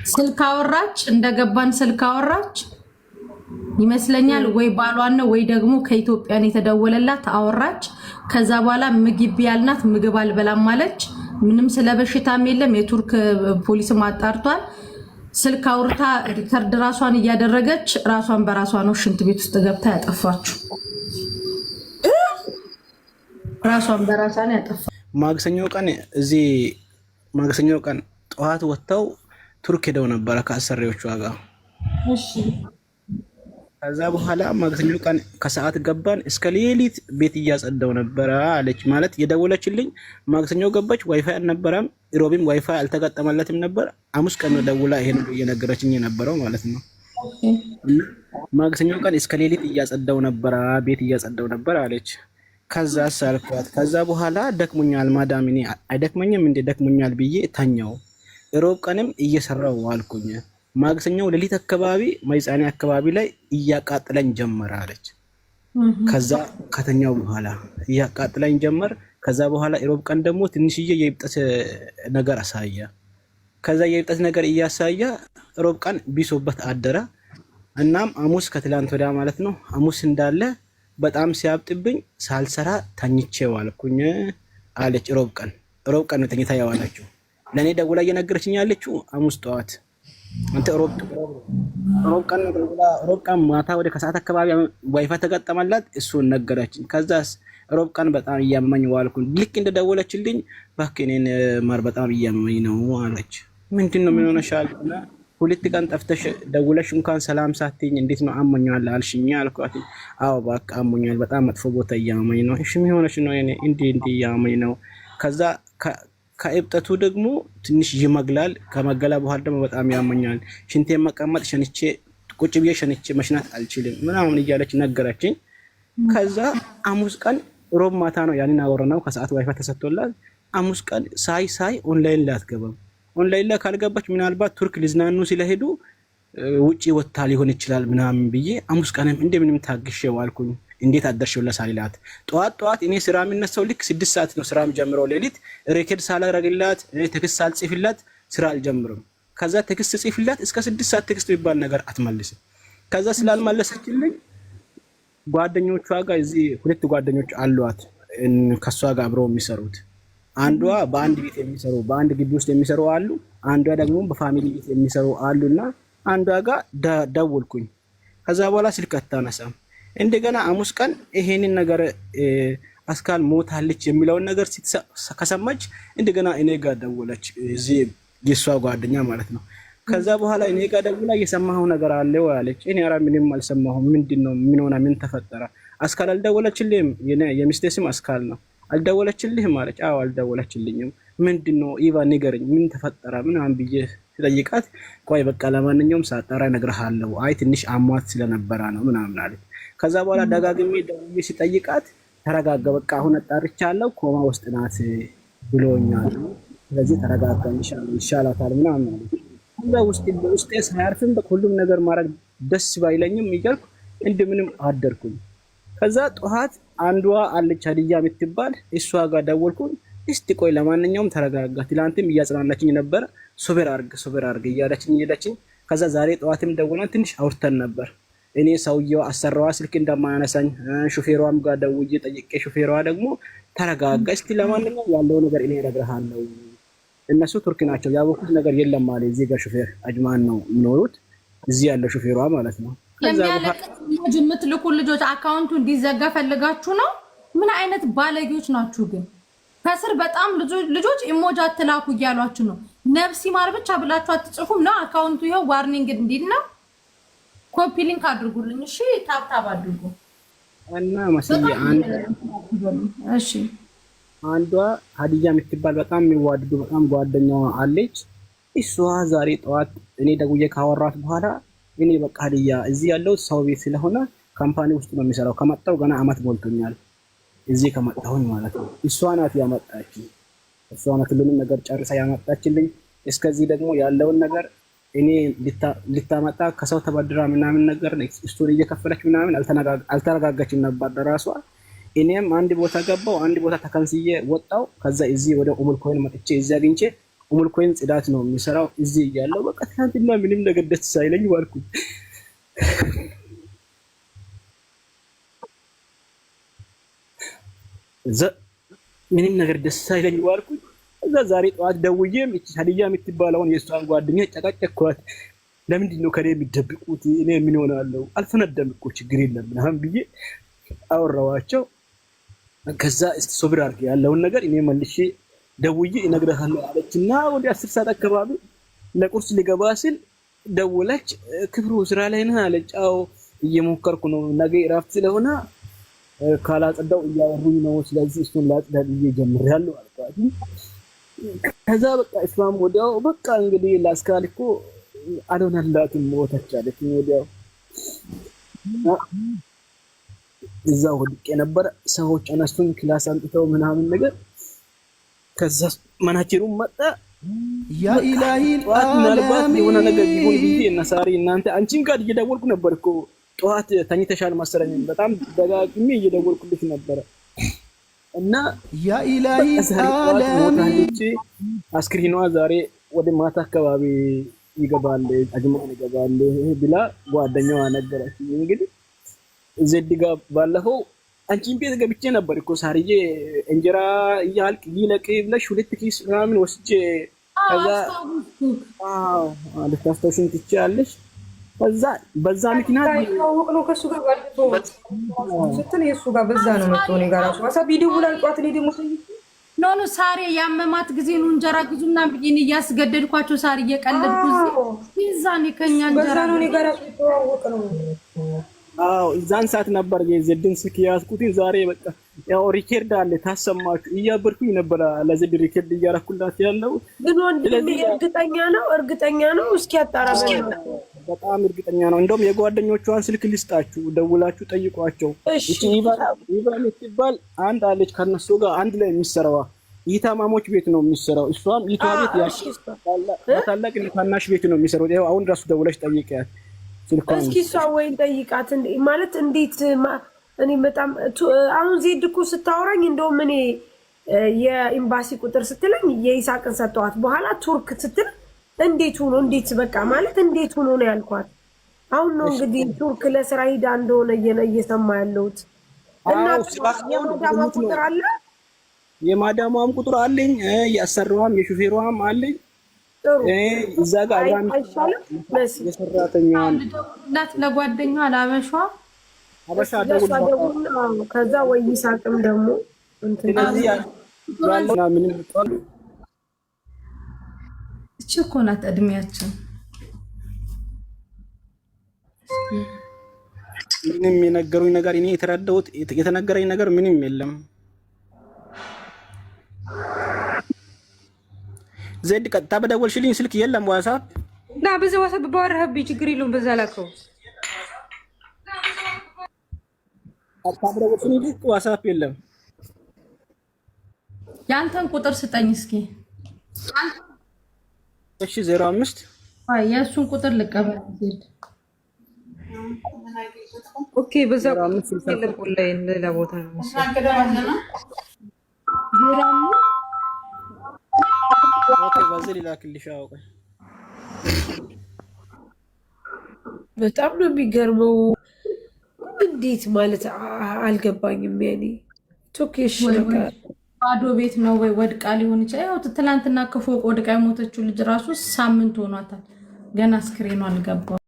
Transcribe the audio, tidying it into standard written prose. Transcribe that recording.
ስልክ አወራች እንደገባን ስልክ አወራች ይመስለኛል ወይ ባሏን ነው ወይ ደግሞ ከኢትዮጵያን የተደወለላት አወራች ከዛ በኋላ ምግብ ያልናት ምግብ አልበላም ማለች ምንም ስለበሽታም የለም የቱርክ ፖሊስም አጣርቷል ስልክ አውርታ ሪከርድ ራሷን እያደረገች ራሷን በራሷ ነው ሽንት ቤት ውስጥ ገብታ ያጠፋችው ራሷን በራሷ ነው ያጠፋችው ማክሰኞ ቀን ጠዋት ወጥተው ቱርክ ሄደው ነበር ከአሰሪዎቹ ጋር እሺ ከዛ በኋላ ማክሰኞ ቀን ከሰዓት ገባን እስከ ሌሊት ቤት እያጸዳው ነበር አለች ማለት የደወለችልኝ ማክሰኞ ገባች ዋይፋይ አልነበረም ኢሮቢም ዋይፋይ አልተገጠመለትም ነበር አሙስ ቀን ደውላ ይሄን እየነገረችኝ ነበረው ማለት ነው ማክሰኞ ቀን እስከ ሌሊት እያጸዳው ነበር ቤት እያጸዳው ነበር አለች ከዛ ሳልኳት ከዛ በኋላ ደክሞኛል ማዳም እኔ አይደክመኝም እንደ ደክሞኛል ብዬ ታኛው ኢሮብ ቀንም እየሰራው አልኩኝ ማክሰኞ ሌሊት አካባቢ ማይጻኔ አካባቢ ላይ እያቃጥለኝ ጀመረ አለች ከዛ ከተኛው በኋላ እያቃጥለኝ ጀመር ከዛ በኋላ ኢሮብ ቀን ደግሞ ትንሽዬ የይብጠት ነገር አሳያ ከዛ የይብጠት ነገር እያሳያ ኢሮብ ቀን ቢሶበት አደረ እናም አሙስ ከትላንት ወዲያ ማለት ነው አሙስ እንዳለ በጣም ሲያብጥብኝ ሳልሰራ ታኝቼ ዋልኩኝ አለች ኢሮብ ቀን ተኝታ ያዋለችው ለኔ ደውላ እየነገረችኝ ያለችው አሙስ ጠዋት አንተ ኢሮብ ቀን ማታ ወደ ከሰዓት አካባቢ ዋይፋይ ተገጠመላት እሱን ነገረችኝ ከዛስ ኢሮብ ቀን በጣም እያመመኝ ዋልኩኝ ልክ እንደደወለችልኝ ባክኔን ማር በጣም እያመመኝ ነው አለች ምንድነው ምን ሆነሻል ሁለት ቀን ጠፍተሽ ደውለሽ እንኳን ሰላም ሳትኝ እንዴት ነው አሞኛል አልሽኝ አልኳት አዎ ባክ አሞኛል በጣም መጥፎ ቦታ እያመመኝ ነው እሺ ምን ሆነሽ ነው እኔ እንዴ እያመመኝ ነው ከዛ ከእብጠቱ ደግሞ ትንሽ ይመግላል ከመገላ በኋላ ደግሞ በጣም ያመኛል ሽንቴ መቀመጥ ሸንቼ ቁጭ ብዬ ሸንቼ መሽናት አልችልም ምናምን እያለች ነገረችኝ ከዛ አሙስ ቀን ሮብ ማታ ነው ያንን አወራናው ከሰዓት ዋይፋይ ተሰጥቶላት አሙስ ቀን ሳይ ኦንላይን ላትገባም ኦንላይን ላይ ካልገባች ምናልባት ቱርክ ሊዝናኑ ሲለሄዱ ውጪ ወጣ ሊሆን ይችላል ምናምን ብዬ አሙስ ቀንም እንደምንም ታግሼ ዋልኩኝ እንዴት አደርሽው ለሳሊላት ጧት እኔ ስራ የሚነሳው ልክ 6 ሰዓት ነው ስራም ጀምሮ ሌሊት ሬከርድ ሳላረግላት ቴክስት ሳልጽፍላት ስራ አልጀምርም ከዛ ቴክስት ጽፍላት እስከ 6 ሰዓት ቴክስት የሚባል ነገር አትመልስም ከዛ ስላልመለሰችልኝ ጓደኞቿ ጋር እዚህ ሁለት ጓደኞች አሏት ከሷ ጋር አብረው የሚሰሩት አንዷ በአንድ ቤት የሚሰሩ በአንድ ግቢ ውስጥ የሚሰሩ አሉ አንዷ ደግሞ በፋሚሊ ቤት የሚሰሩ አሉና አንዷ ጋር ደውልኩኝ ከዛ በኋላ ስልክ አታነሳም እንደገና አሙስ ቀን ይሄንን ነገር አስካል ሞታለች የሚለውን ነገር ከሰማች እንደገና እኔ ጋር ደወለች እዚህ የሷ ጓደኛ ማለት ነው ከዛ በኋላ እኔ ጋር ደውላ የሰማኸው ነገር አለ ወይ አለች እኔ ኧረ ምንም አልሰማሁም ምንድነው ምን ሆነ ምን ተፈጠረ አስካል አልደወለችልኝም የሚስቴ ስም አስካል ነው አልደወለችልኝም አለች አዎ አልደወለችልኝም ምንድነው ኢቫ ንገረኝ ምን ተፈጠረ ምናምን ብዬ ተጠይቃት ቆይ በቃ ለማንኛውም ሳጣራ እነግርሃለሁ አይ ትንሽ አሟት ስለነበረ ነው ምናምን አለች ከዛ በኋላ ደጋግሜ ደውዬ ሲጠይቃት ተረጋጋ በቃ አሁን አጣርቻለሁ ኮማ ውስጥ ናት ብሎኛል ስለዚህ ተረጋጋ ይሻላታል ምናምን አለች ሁላ ውስጤ ሳያርፍም በሁሉም ነገር ማድረግ ደስ ባይለኝም ይገልኩ እንደምንም አደርኩኝ ከዛ ጠዋት አንዷ አለች ሀዲያ የምትባል እሷ ጋር ደወልኩኝ እስቲ ቆይ ለማንኛውም ተረጋጋ ትላንትም እያጽናናችኝ ነበር ሶበር አርግ እያለችኝ ሄደችኝ ከዛ ዛሬ ጠዋትም ደውለን ትንሽ አውርተን ነበር እኔ ሰውየው አሰራዋ ስልክ እንደማያነሳኝ ሹፌሯም ጋር ደውዬ ጠይቄ ሹፌሯ ደግሞ ተረጋጋ እስቲ ለማንኛውም ያለው ነገር እኔ እነግርሃለሁ እነሱ ቱርክ ናቸው ያወቁት ነገር የለም ማለት እዚህ ጋር ሹፌር አጅማን ነው የሚኖሩት እዚህ ያለው ሹፌሯ ማለት ነው የሚያለቅስ የምትልኩ ልጆች አካውንቱ እንዲዘጋ ፈልጋችሁ ነው ምን አይነት ባለጌዎች ናችሁ ግን ከስር በጣም ልጆች ኢሞጂ አትላኩ እያሏችሁ ነው ነፍሲ ማር ብቻ ብላችሁ አትጽፉም ነው አካውንቱ ይሄው ዋርኒንግ እንዲል ነው ኮፒ ሊንክ አድርጉልኝ እሺ ታብታብ አድርጉ እና መስዬ እሺ አንዷ ሀዲያ የምትባል በጣም የሚዋደዱ በጣም ጓደኛዋ አለች እሷ ዛሬ ጠዋት እኔ ደውዬ ካወራት በኋላ እኔ በቃ ሀዲያ እዚህ ያለው ሰው ቤት ስለሆነ ካምፓኒ ውስጥ ነው የሚሰራው ከመጣው ገና አመት ሞልቶኛል እዚህ ከመጣሁኝ ማለት ነው እሷ ናት ያመጣችኝ እሷ ናት ሁሉንም ነገር ጨርሳ ያመጣችልኝ እስከዚህ ደግሞ ያለውን ነገር እኔ ልታመጣ ከሰው ተበድራ ምናምን ነገር ስቶሪ እየከፈለች ምናምን አልተረጋጋችም ነበር ለራሷ እኔም አንድ ቦታ ገባው አንድ ቦታ ተከንስዬ ወጣው ከዛ እዚህ ወደ ኡሙል ኮይን መጥቼ እዚህ አግኝቼ ሙልኮይን ጽዳት ነው የሚሰራው እዚህ እያለው በቃ ትናንትና ምንም ነገር ደስ ሳይለኝ ዋልኩኝ። ምንም ነገር ደስ ሳይለኝ ዋልኩኝ። እዛ ዛሬ ጠዋት ደውዬም እቺ ሀዲያ የምትባለውን የእሷን ጓደኛ ጨቃጨኳት። ለምንድን ነው ከኔ የሚደብቁት? እኔ ምን ሆናለሁ? አልፈነደም እኮ ችግር የለም ምናምን ብዬ አወራኋቸው። ከዛ እስቲ ሶብር አድርግ ያለውን ነገር እኔ መልሼ ደውዬ እነግርሃለሁ አለችና ወደ 10 ሰዓት አካባቢ ለቁርስ ሊገባ ሲል ደወለች። ክብሩ ስራ ላይ ነህ አለች። አዎ እየሞከርኩ ነው፣ ነገ እረፍት ስለሆነ ካላጸዳው እያወሩኝ ነው፣ ስለዚህ እሱን ላጽዳ ብዬ ጀምሬያለሁ አልኳት። ከዛ በቃ እሷም ወዲያው በቃ እንግዲህ ላስካል እኮ አልሆነላትም ሞተች አለች። ወዲያው እዛው ወድቄ ነበር። ሰዎች አነሱኝ ክላስ አምጥተው ምናምን ነገር። ከዛ መናቸሩም መጣ። ያ ኢላሂ ምናልባት የሆነ ነገር ቢሆን ብዬ እና ሳሪ እናንተ አንቺን ጋር እየደወልኩ ነበር እኮ ጠዋት ተኝተሻል መሰለኝ። በጣም ደጋግሜ እየደወልኩልሽ ነበር እና ያ ኢላሂ ሞታለች። አስክሪኗ ዛሬ ወደ ማታ አካባቢ ይገባል አጅማን ይገባል ብላ ጓደኛዋ ነገረች። እንግዲህ ዘድ ጋር ባለፈው አንቺን ቤት ገብቼ ነበር እኮ ሳርዬ እንጀራ እያልቅ ይለቅ ብለሽ 2 ኪስ ምናምን ወስጄ ከዛ ልታስታውሽኝ ትችያለሽ። ከዛ በዛ ምክንያት ነው ከሱ ጋር ባልተው ስትል የሱ ጋር በዛ ነው መጥቶ ነው ጋር ራሱ አሳ ቪዲዮ ላይ ጧት ላይ ደሞ ኖ ሳሪ ያመማት ጊዜ ነው እንጀራ ግዙና ብዬን እያስገደድኳቸው ሳሪ እየቀለድኩ ይዛኔ ከኛ እንጀራ በዛ ነው ጋር ራሱ ተዋወቅ ነው። አዎ እዛን ሰዓት ነበር የዘድን ስልክ ያዝኩት። ዛሬ በቃ ያው ሪከርድ አለ ታሰማችሁ እያበርኩኝ ነበር ለዘድ ሪከርድ እያረኩላት ያለው። ግን ወንድም እርግጠኛ ነው እስኪ ያጣራበ በጣም እርግጠኛ ነው። እንደውም የጓደኞቿን ስልክ ልስጣችሁ፣ ደውላችሁ ጠይቋቸው። እቺ ኢቫን ትባል አንድ አለች ከነሱ ጋር አንድ ላይ የሚሰራው ይታማሞች ቤት ነው የሚሰራው። እሷም ይታ ቤት ታላቅ ታናሽ ቤት ነው የሚሰራው። ያው አሁን ራሱ ደውለሽ ጠይቂያት ስልኳን። እስኪ እሷ ወይን ጠይቃት ማለት እንዴት እኔ በጣም አሁን ዜድ እኮ ስታወራኝ እንደውም እኔ የኤምባሲ ቁጥር ስትለኝ የኢሳቅን ሰጠዋት። በኋላ ቱርክ ስትል እንዴት ሆኖ እንዴት በቃ ማለት እንዴት ሆኖ ነው ያልኳት። አሁን ነው እንግዲህ ቱርክ ለስራ ሄዳ እንደሆነ እየሰማ ያለሁት። እና የማዳሟ ቁጥር አለ፣ የማዳሟም ቁጥር አለኝ፣ ያሰራዋም የሹፌሯም አለኝ። እዛ ጋር አይሻልም የሰራተኛዋን ለጓደኛዋ ለአበሻ አበሻ ደውል። ከዛ ወይ ይሳቅም ደግሞ እንትን ያለና ምንም ይጣል እቺ እኮ ናት እድሜያችን። ምንም የነገሩኝ ነገር እኔ የተረዳሁት የተነገረኝ ነገር ምንም የለም። ዘድ ቀጥታ በደወልሽልኝ ስልክ የለም ዋትስአፕ ና በዛ ዋትስአፕ ባወራህብኝ ችግር የለውም። በዛ ላከው ቀጥታ በደወልሽልኝ ዋትስአፕ የለም። ያንተን ቁጥር ስጠኝ እስኪ። እሺ 05 የእሱን ቁጥር ልቀበል። ኦኬ በዛ ላይ ሌላ ቦታ ነው ኦኬ በዚህ ላክልሽ። አውቀ በጣም ነው የሚገርመው። እንዴት ማለት አልገባኝም። ያኔ ቶኬሽ ባዶ ቤት ነው ወይ ወድቃ ሊሆን ይችላል። ያው ትላንትና ከፎቅ ወድቃ የሞተችው ልጅ ራሱ ሳምንት ሆኗታል። ገና አስክሬኗ አልገባም።